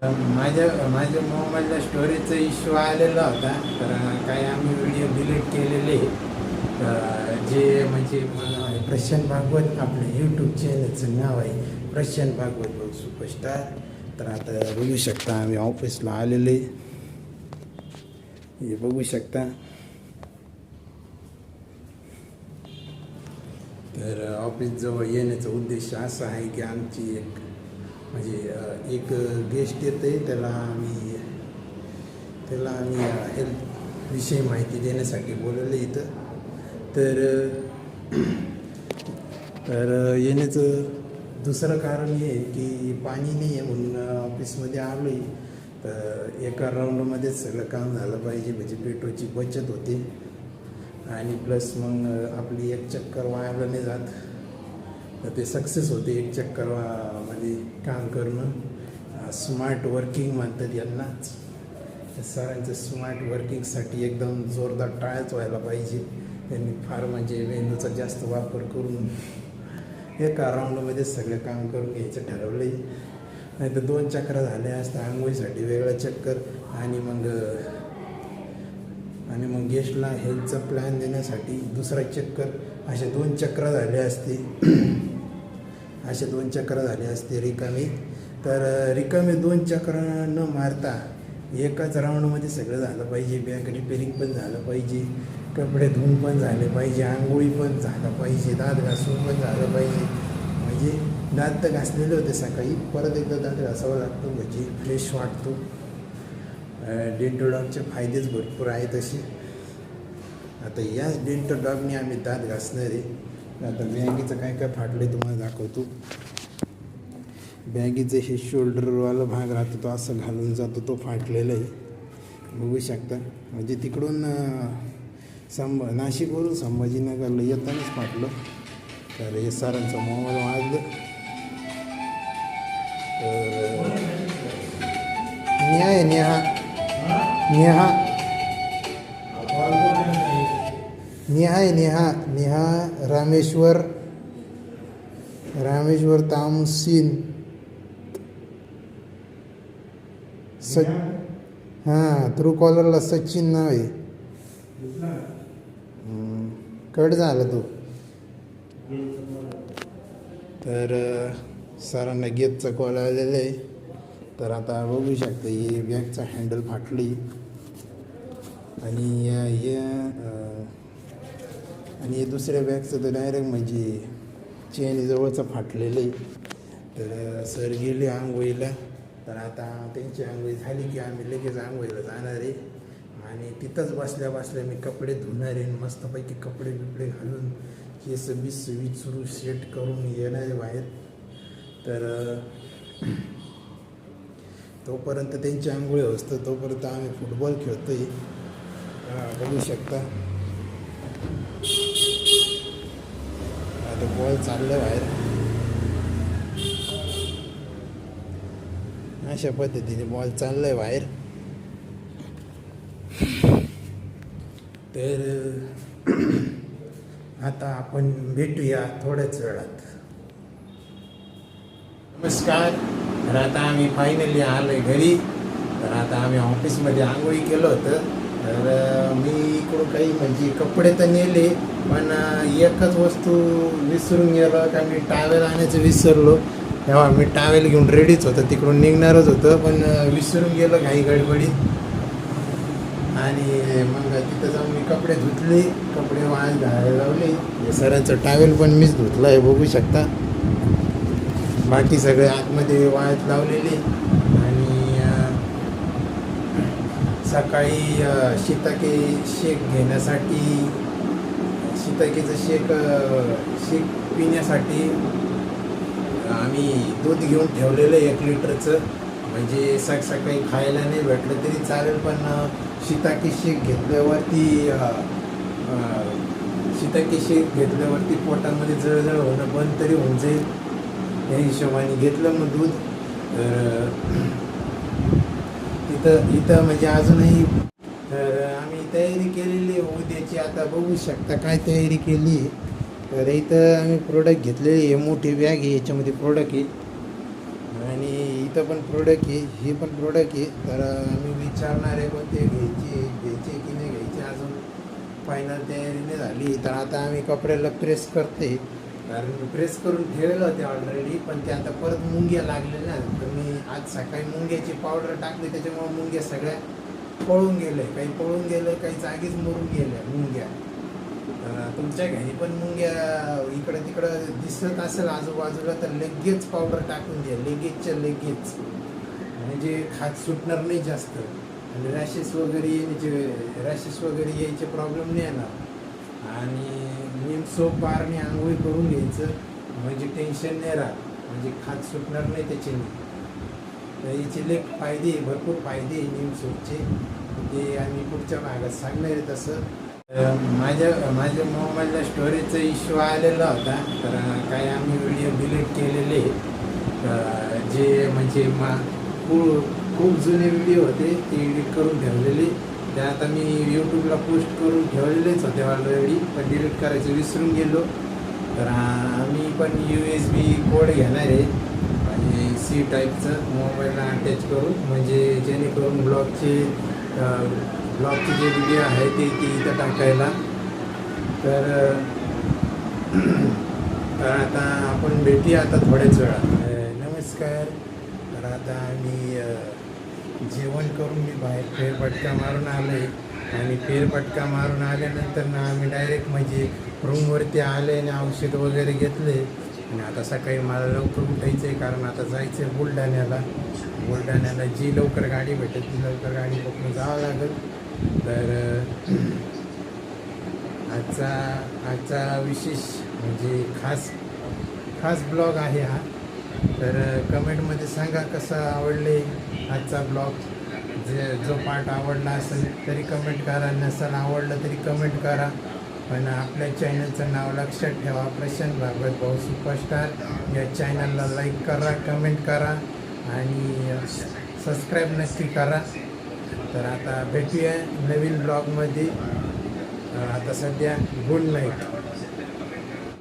माझ्या मोबाईलला स्टोरेजचा इश्यू आलेला होता. तर काही आम्ही व्हिडिओ डिलीट केलेले. जे म्हणजे प्रशांत भागवत आपलं यूट्यूब चॅनलचं नाव आहे प्रशांत भागवत सुपरस्टार. तर आता बघू शकता आम्ही ऑफिसला आलेले, हे बघू शकता. तर ऑफिसजवळ येण्याचा उद्देश असा आहे की आमची एक गेस्ट येते, त्याला आम्ही हेल्थ विषयी माहिती देण्यासाठी बोलवलं इथं. तर येण्याचं दुसरं कारण हे आहे की पाणी नाही आहे म्हणून ऑफिसमध्ये आलो आहे. तर एका राऊंडमध्येच सगळं काम झालं पाहिजे, म्हणजे पेट्रोलची बचत होते आणि प्लस मग आपली एक चक्कर वायाला नाही जात. तर ते सक्सेस होते एक चक्कर मध्ये काम करणं. स्मार्ट वर्किंग म्हणतात यांनाच. सरांचं स्मार्ट वर्किंगसाठी एकदम जोरदार टाळ्याच व्हायला पाहिजे. त्यांनी फार म्हणजे मेंदूचा जास्त वापर करून एका राऊंडमध्ये सगळं काम करून घ्यायचं ठरवलं आहे. नाही तर 2 चक्र झाल्या असत्या, आंघोळीसाठी वेगळा चक्कर आणि मग गेस्टला हेल्थचा प्लॅन देण्यासाठी दुसरा चक्कर, असे 2 चक्र झाले असते रिकामी. तर रिकामी 2 चक्र न मारता एकाच राऊंडमध्ये सगळं झालं पाहिजे. बॅग रिपेरिंग पण झालं पाहिजे, कपडे धुवून पण झाले पाहिजे, आंघोळी पण झालं पाहिजे, दात घासून पण झालं पाहिजे. म्हणजे दात तर घासलेले होते सकाळी, परत एकदा दात घासावं लागतो म्हणजे फ्रेश वाटतो. डेंटल डॉगचे फायदेच भरपूर आहेत असे. आता याच डेंटल डॉगने आम्ही दात घासणार आहे. आता बॅगीचं काय काय फाटलं तुम्हाला दाखवतो. बॅगीचं हे शोल्डरवाला भाग राहतो तो असं घालून जातो, तो फाटलेला आहे, बघू शकता. म्हणजे तिकडून नाशिकवरून संभाजीनगरला येतानाच फाटलं. तर हे सरांचं मोबाईल वाजलं. तर नेहा रामेश्वर तामसीन हां, ट्रू कॉलरला सचिन नाव आहे. कट झालं तो. तर सरांना गेटचा कॉल आलेला आहे. तर आता बघू शकता ही बॅगचा हँडल फाटली आणि हे दुसऱ्या बॅगचं तर डायरेक्ट म्हणजे चेन जवळचं फाटलेलं आहे. तर सर गेले आंघोळीला. तर आता त्यांची आंघोळी झाली की आम्ही लगेच आंघोळीला जाणार आहे आणि तिथंच बसल्या मी कपडे धुणार आहे. मस्तपैकी कपडे बिपडे घालून केस विचरू सेट करून येणार आहे बाहेर. तर तोपर्यंत त्यांची आंघोळी असतं, तोपर्यंत आम्ही फुटबॉल खेळतोय, बघू शकता. आता बॉल चाललं बाहेर. अशा पद्धतीने बॉल चाललाय बाहेर. तर आता आपण भेटूया थोड्याच वेळात. नमस्कार. तर आता आम्ही फायनली आलोय घरी. तर आता आम्ही ऑफिसमध्ये आंघोळी केलं होतं. तर मी इकडून काही म्हणजे कपडे तर नेले, पण एकच वस्तू विसरून गेलो का मी टावेल आणायचं विसरलो. तेव्हा मी टावेल घेऊन रेडीच होतं, तिकडून निघणारच होतं, पण विसरून गेलं काही गडबडीत. आणि मग तिथं जाऊन मी कपडे धुतले, कपडे वाळत घालायला लावले. सरांचं टावेल पण मीच धुतलं आहे, बघू शकता. बाकी सगळे आतमध्ये वाळत लावलेले. आणि सकाळी शिताके शेक घेण्यासाठी, शिताकेचं शेक पिण्यासाठी आम्ही दूध घेऊन ठेवलेलं 1 लिटरचं. म्हणजे सकाळी खायला नाही भेटलं तरी चालेल, पण शिताके शेक घेतल्यावरती पोटामध्ये जळजळ होणं बंद तरी होऊन जाईल या हिशोबाने घेतलं मग दूध. तर इथं म्हणजे अजूनही तर आम्ही तयारी केलेली उद्याची. आता बघू शकता काय तयारी केली. तर इथं आम्ही प्रोडक्ट घेतलेली आहे, मोठी बॅग आहे, याच्यामध्ये प्रोडक्ट आहे. आणि इथं पण प्रोडक्ट आहे, ही पण प्रोडक्ट आहे. तर मी विचारणार आहे कोणते घ्यायचे की नाही घ्यायचे, अजून फायनल तयारी नाही झाली. तर आता आम्ही कपड्याला प्रेस करते, कारण प्रेस करून ठेवलं होते ऑलरेडी, पण ते आता परत मुंग्या लागलेल्या. तर मी आज सकाळी मुंग्याची पावडर टाकली, त्याच्यामुळे मुंग्या सगळ्या पळून गेले, काही पळून गेले, काही जागीच मरून गेल्या मुंग्या. तर तुमच्या घरी पण मुंग्या इकडं तिकडं दिसत असेल आजूबाजूला, तर लगेच पावडर टाकून द्या, लगेचच्या लगेच, म्हणजे खाज सुटणार नाही जास्त, आणि रॅशेस वगैरे यायचे प्रॉब्लेम नाही येणार. आणि नीम सोप बारने आंघोळी करून घ्यायचं, म्हणजे टेन्शन नाही राहत, म्हणजे खाज सुटणार नाही त्याच्याने. तर याचे लेख फायदे, भरपूर फायदे नीम सोपचे, ते आम्ही पुढच्या भागात सांगणार आहे. तसं माझ्या मोबाईलला स्टोरेजचा इश्यू आलेला होता, तर काही आम्ही व्हिडिओ डिलीट केलेले, जे म्हणजे खूप जुने व्हिडिओ होते ते एडिट करून ठेवलेले. ते आता मी यूट्यूबला पोस्ट करून ठेवलेलेच होते ऑलरेडी, पण डिलीट करायचं विसरून गेलो. तर आम्ही पण USB कोड घेणार आहे, म्हणजे C टाईपचं मोबाईलला अटॅच करून, म्हणजे जेणेकरून ब्लॉगचे जे व्हिडिओ आहे ते इथं टाकायला. तर आता आपण भेटूया आता थोड्याच वेळात. नमस्कार. तर आता आम्ही जेवण करून मी बाहेर फेरफटका मारून आलो आहे, आणि फेरफटका मारून आल्यानंतर ना आम्ही डायरेक्ट म्हणजे रूमवरती आले आणि औषध वगैरे घेतले. आणि आता सकाळी मला लवकर उठायचं आहे, कारण आता जायचं आहे बुलढाण्याला जी लवकर गाडी भेटेल ती लवकर गाडी पकडून जावं लागेल. तर आजचा विशेष म्हणजे खास ब्लॉग आहे हा. तर कमेंटमध्ये सांगा कसं आवडले आजचा ब्लॉग. जो पार्ट आवडला असेल तरी कमेंट करा, नसेल आवडलं तरी कमेंट करा. पण आपल्या चॅनलचं नाव लक्षात ठेवा, प्रशांत भागवत भाऊ सुपरस्टार. या चॅनलला लाईक करा, कमेंट करा आणि सबस्क्राईब नक्की करा. तर आता भेटूया नवीन ब्लॉगमध्ये. आता सध्या गुड नाईट.